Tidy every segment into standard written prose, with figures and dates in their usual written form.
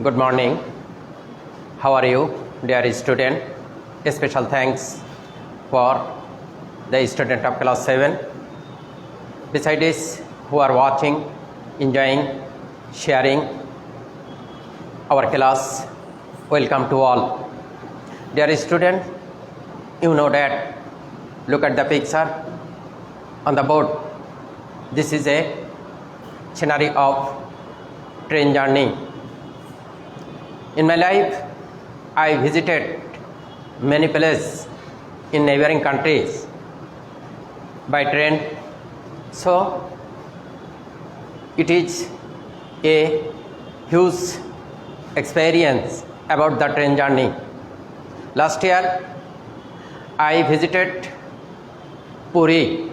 Good morning. How are you, dear student? A special thanks for the student of class 7. Besides this, who are watching, enjoying, sharing our class, welcome to all. Dear student, you know that, look at the picture on the board. This is a scenario of train journey. In my life, I visited many places in neighboring countries by train. So, it is a huge experience about the train journey. Last year, I visited Puri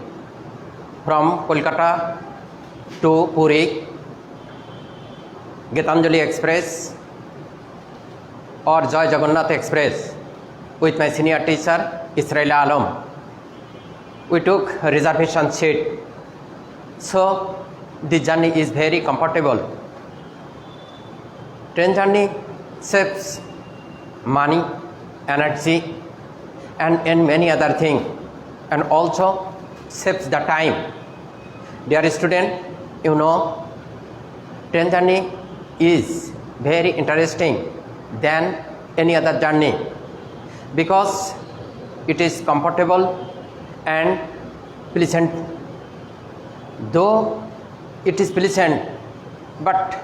from Kolkata to Puri, Gitanjali Express or Joy Jagannath Express with my senior teacher Israel Alam. We took a reservation seat, so the journey is very comfortable. Train journey saves money, energy, and many other things, and also saves the time. Dear student, you know, train journey is very interesting than any other journey because it is comfortable and pleasant. Though it is pleasant, but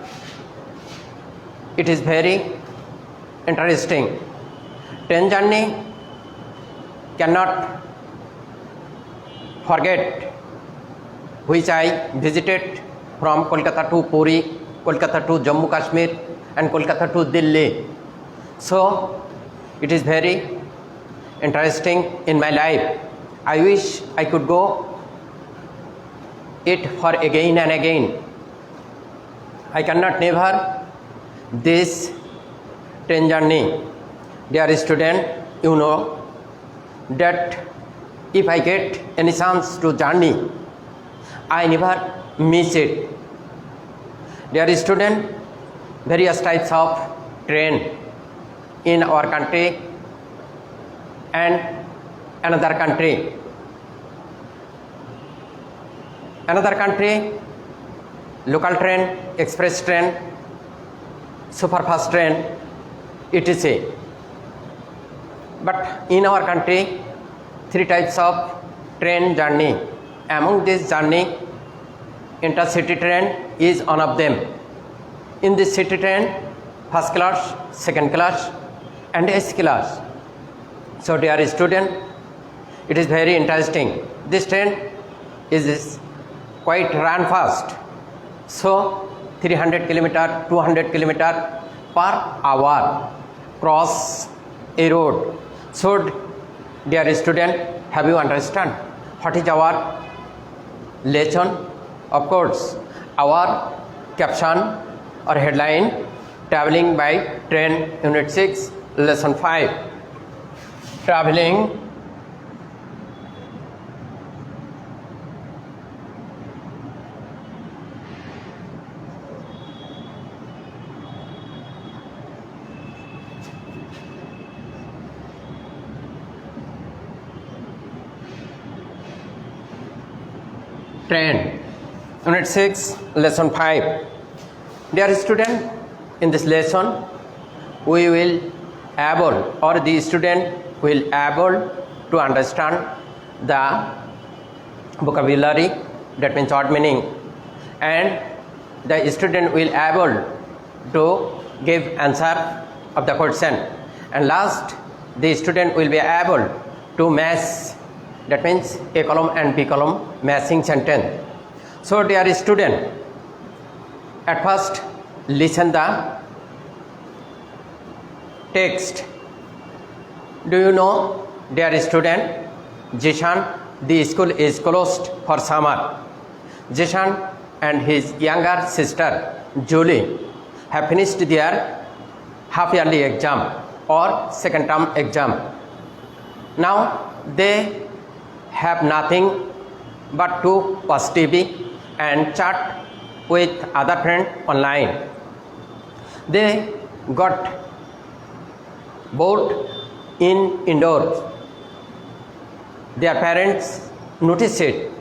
it is very interesting. Train journey cannot forget, which I visited from Kolkata to Puri, Kolkata to Jammu Kashmir, and Kolkata to Delhi. So it is very interesting in my life. I wish I could go it for again and again. I cannot never this train journey. Dear student, you know that if I get any chance to journey, I never miss it. Dear student, various types of train in our country and another country. Another country, local train, express train, superfast train, etc. But in our country, three types of train journey. Among this journey, intercity train is one of them. In this city train, first class, second class, and AC class. So, dear student, it is very interesting. This train is quite run fast. So, 300 kilometer, 200 kilometer per hour cross a road. So, dear student, have you understand what is our lesson? Of course, our caption or headline, traveling by train, unit 6, lesson 5. Traveling train, unit 6, lesson 5. Dear student, in this lesson, we will able or the student will able to understand the vocabulary, that means short meaning, and the student will able to give answer of the question, and last the student will be able to match, that means A column and B column matching sentence. So, dear student, at first listen the text. Do you know, dear student, Jishan, the school is closed for summer. Jishan and his younger sister Julie have finished their half-yearly exam or second term exam. Now they have nothing but to watch TV and chat with other friends online. They got bored in indoors. Their parents noticed it.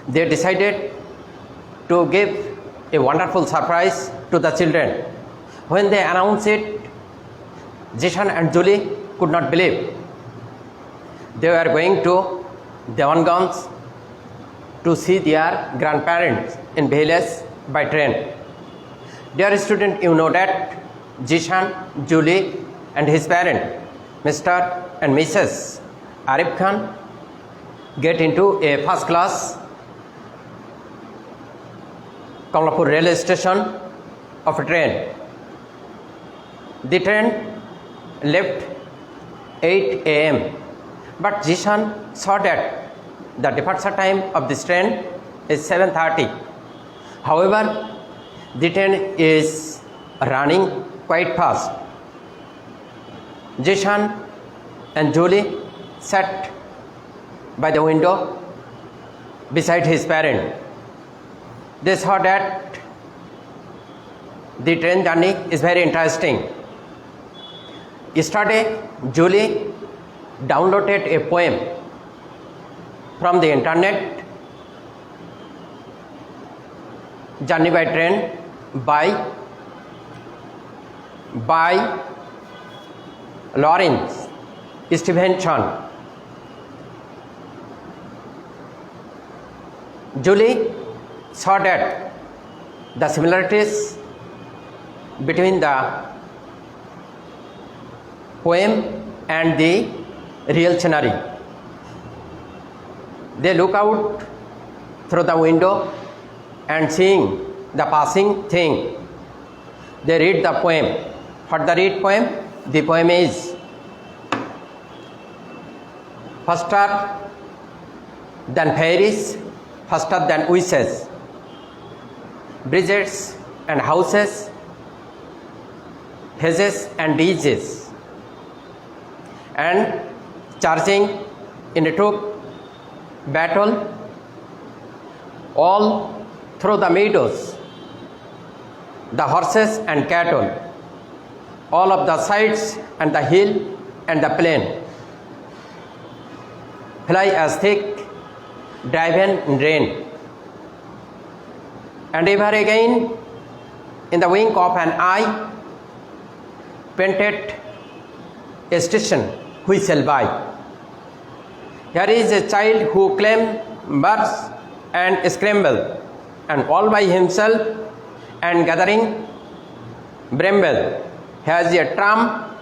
They decided to give a wonderful surprise to the children. When they announced it, Jishan and Julie could not believe. They were going to Devanganj to see their grandparents in village by train. Dear student, you know that Jishan, Julie and his parent, Mr. and Mrs. Arif Khan, get into a first class Kamlapur railway station of a train. The train left 8 a.m. But Jishan saw that the departure time of this train is 7:30. However, the train is running quite fast. Jishan and Julie sat by the window beside his parent. They saw that the train journey is very interesting. Yesterday, Julie downloaded a poem from the internet, Journey by Train by Lawrence Stevenson. Julie saw that the similarities between the poem and the real scenery. They look out through the window and seeing the passing thing. They read the poem. What the read poem? The poem is faster than fairies, faster than wishes, bridges and houses, hedges and ditches, and charging in a troop battle all through the meadows, the horses and cattle, all of the sides and the hill and the plain, fly as thick, driven in rain. And ever again, in the wink of an eye, painted a station whistle by. Here is a child who claims birds and scramble, and all by himself and gathering bramble. Here is a tramp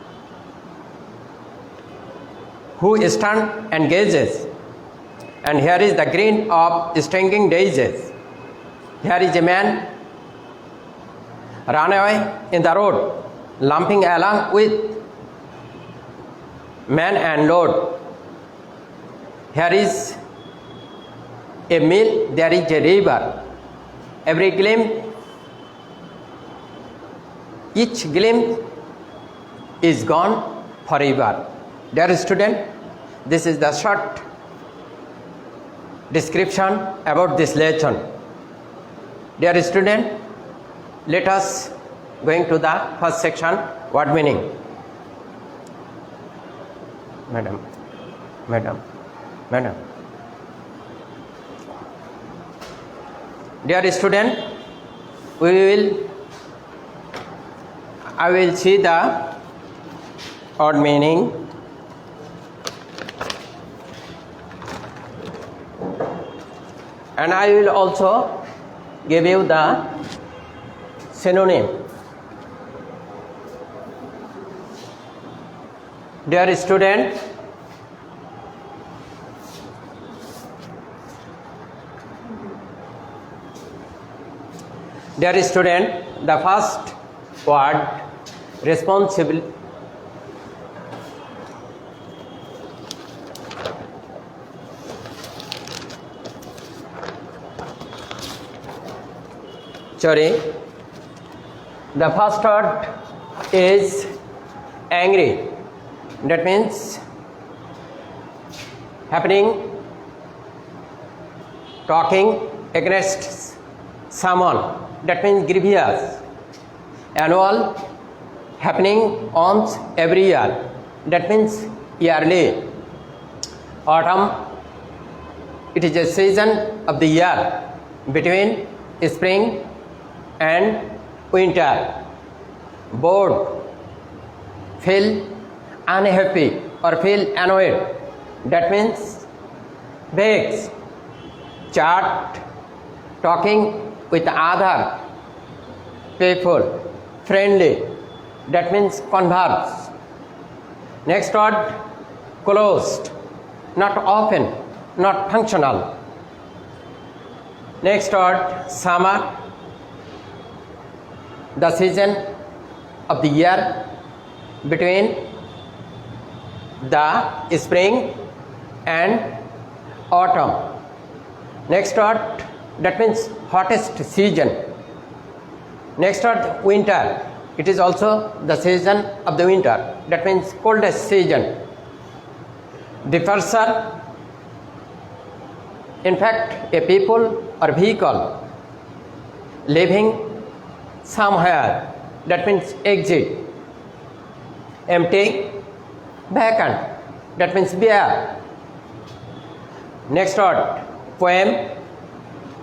who stands and gazes, and here is the green of stinging daisies. Here is a man run away in the road, lumping along with man and load. Here is a mill, there is a river. Every glimpse, each glimpse is gone forever. Dear student, this is the short description about this lesson. Dear student, let us going to the first section, word meaning. Madam. Dear student, I will see the word meaning. And I will also give you the synonym. Dear student, the first word, responsible. The first word is angry. That means happening, talking against someone. That means grievous. Annual, happening once every year, that means yearly. Autumn, it is a season of the year between spring and winter. Bored, feel unhappy or feel annoyed, that means vexed. Chat, talking with other people, friendly, that means converse. Next word, closed, not open, not functional. Next word, summer, the season of the year between the spring and autumn. Next word, that means hottest season. Next word, winter. It is also the season of the winter. That means coldest season. Departure. In fact, a people or vehicle leaving somewhere. That means exit. Empty, vacant. That means bare. Next word, poem.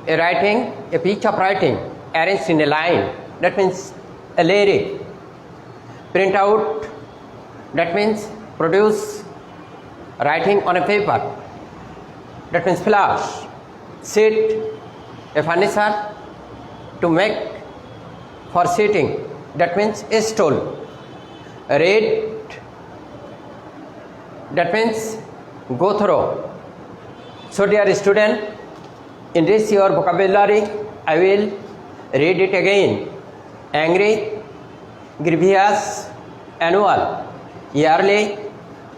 A writing, a piece of writing arranged in a line. That means a lyric. Print out, that means produce writing on a paper. That means flash. Seat, a furniture to make for sitting. That means a stool. Read, that means go through. So dear student, enrich your vocabulary. I will read it again. Angry, grievous, annual, yearly,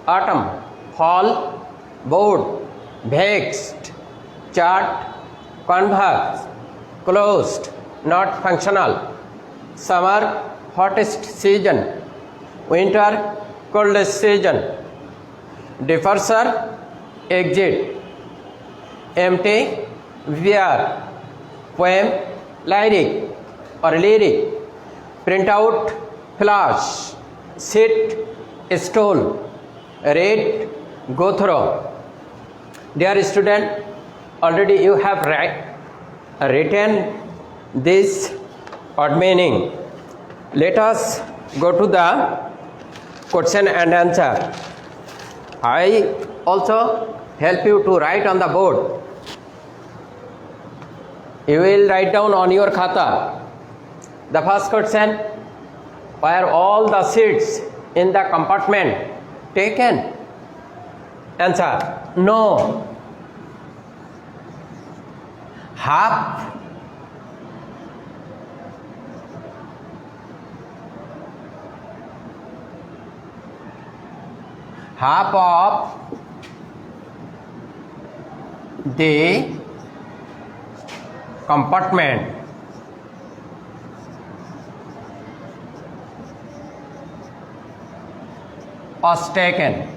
autumn, fall, bored, vexed, chart, converse, closed, not functional, summer, hottest season, winter, coldest season, departure, exit, empty, bare, poem, lyric or lyric, print out, flash, sit, stool, read, go through. Dear student, already you have written this word meaning. Let us go to the question and answer. I also help you to write on the board. You will write down on your khata. The first question, were all the seats in the compartment taken? Answer, no. Half of the compartment was taken.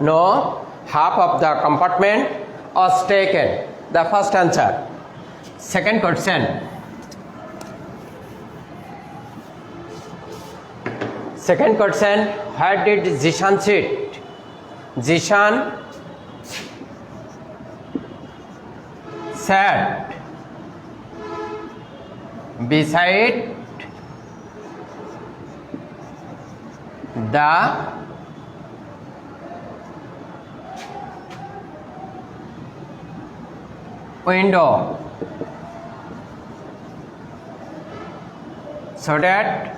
No, half of the compartment was taken. The first answer. Second question. Second question, where did Zishan sit? Zishan sat beside the window so that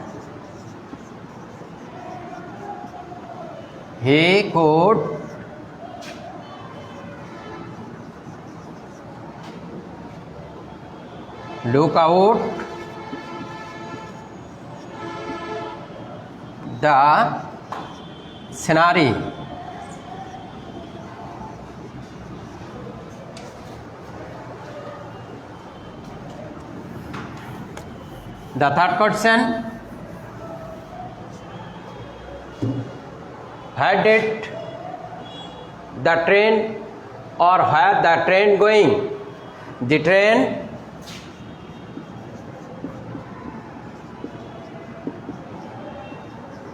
he could look out the scenery. The third question, where did the train or where the train going? The train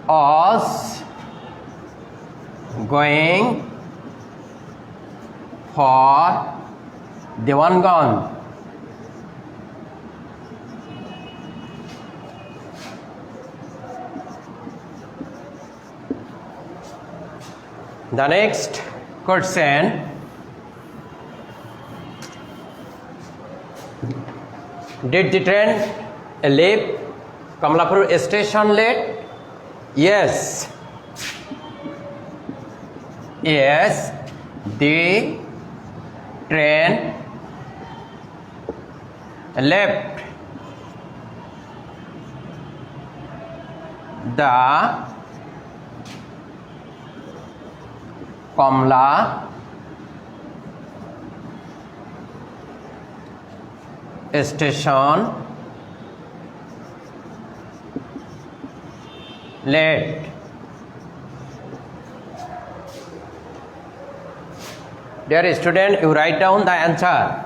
was going for Devangan. The next question. Did the train leave Kamalapur station late? Yes. Yes, the train left the Kamla station late. Dear student, you write down the answer.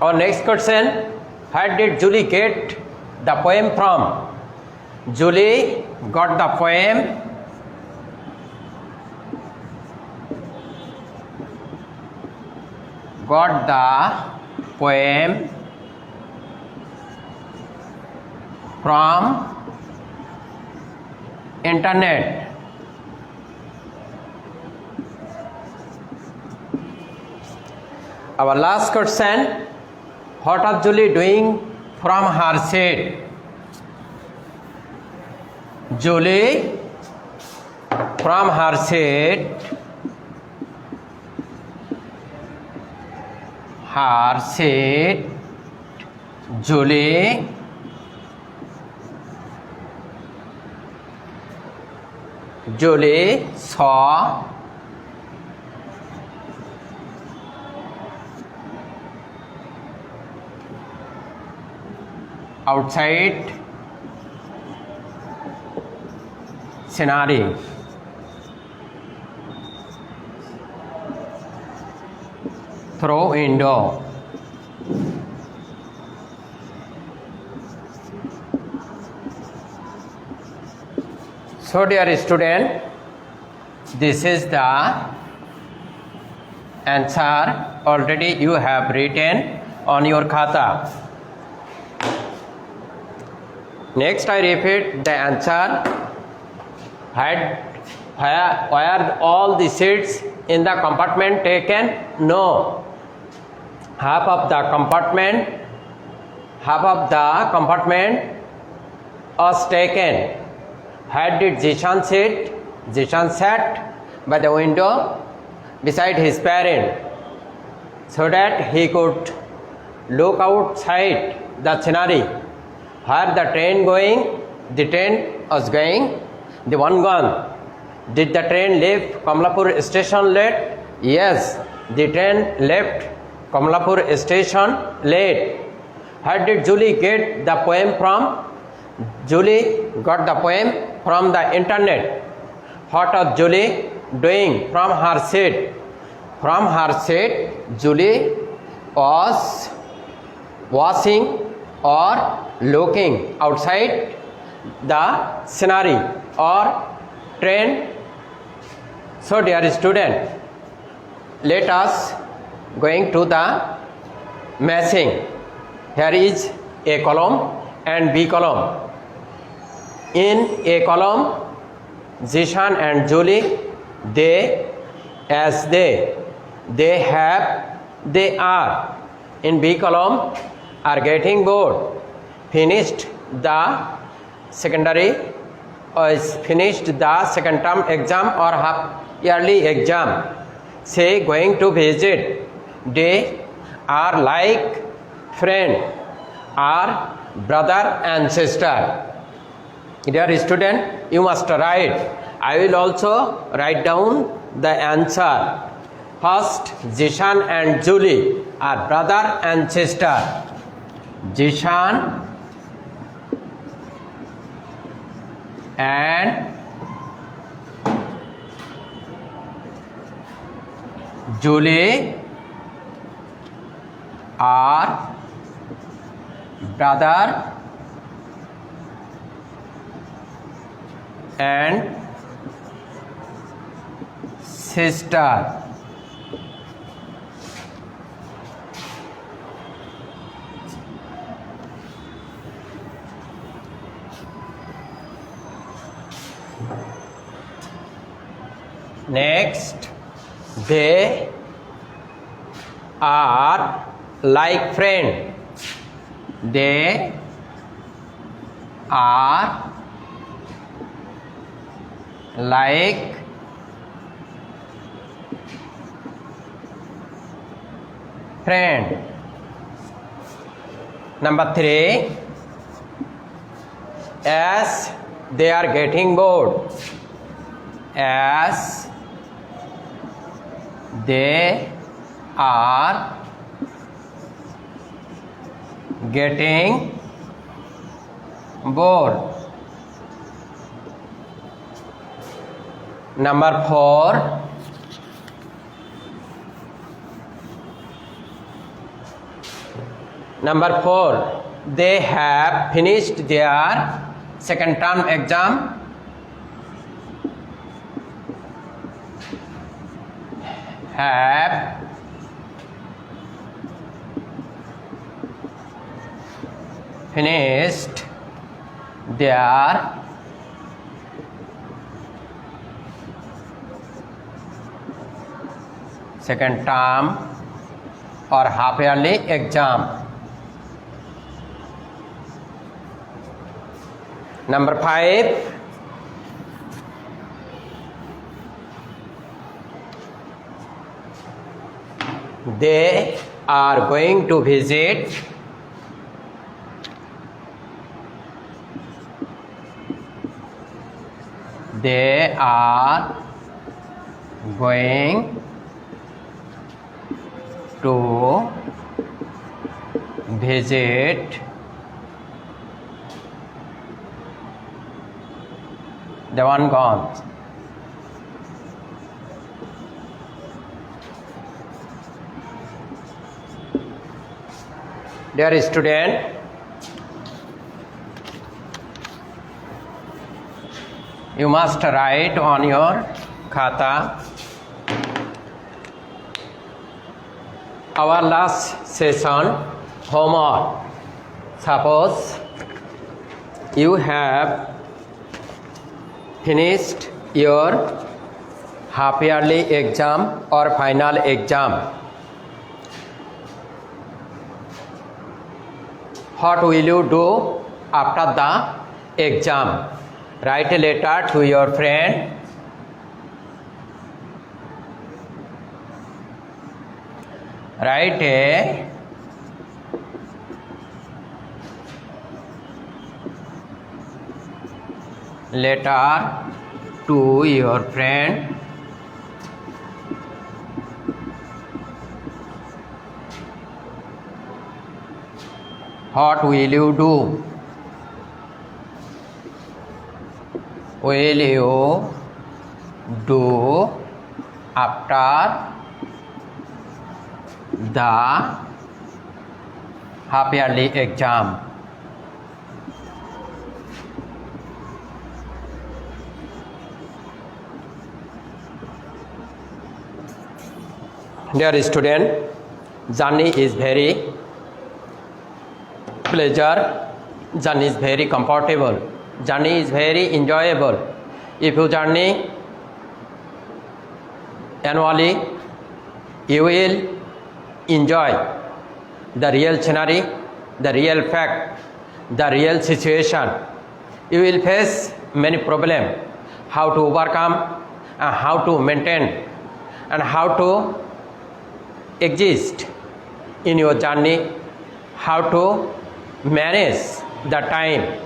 Our next question, where did Julie get the poem from? Julie got the poem from internet. Our last question, what was Julie doing from her seat? Julie from her seat Julie saw outside scenery. Through window. So dear student, this is the answer already you have written on your khata. Next I repeat the answer. Were all the seats in the compartment taken? No. Half of the compartment was taken. Where did Zishan sit? Zishan sat by the window beside his parent so that he could look outside the scenery. Where the train going? The train was going Devangan. Did the train leave Kamalapur station late? Yes, the train left Kamalapur station late. Where did Julie get the poem from? Julie got the poem from the internet. What was Julie doing from her seat? From her seat, Julie was watching or looking outside the scenery or train. So dear student, let us going to the matching. Here is A column and B column. In A column, Zishan and Julie, they, as they have, they are. In B column, are getting bored. Finished the secondary or finished the second term exam or half yearly exam. Say going to visit. They are like friend, are brother and sister. Dear student, you must write. I will also write down the answer. First, Zishan and Julie are brother and sister. Zishan and Julie are brother and sister. Next, they are like friends. They are like friend. Number 3, as they are getting bored. As they are getting bored. Number 4, they have finished their second term exam. Have finished their second term or half yearly exam. Number 5, they are going to visit they are going to visit the one gone. Dear student, you must write on your khata our last session homework. Suppose you have finished your half yearly exam or final exam. What will you do after the exam? Write a letter to your friend. Write a letter to your friend. What will you do? Will you do after the half yearly exam? Dear student, journey is very pleasure, journey is very comfortable, journey is very enjoyable. If you journey annually, you will enjoy the real scenery, the real fact, the real situation. You will face many problems, how to overcome and how to maintain and how to exist in your journey, how to manage the time.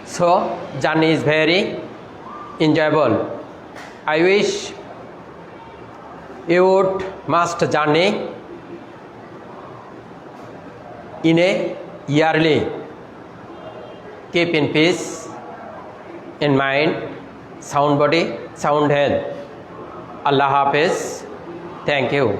So journey is very enjoyable. I wish you would must journey in a yearly. Keep in peace, in mind, sound body, sound health. Allah Hafiz. Thank you.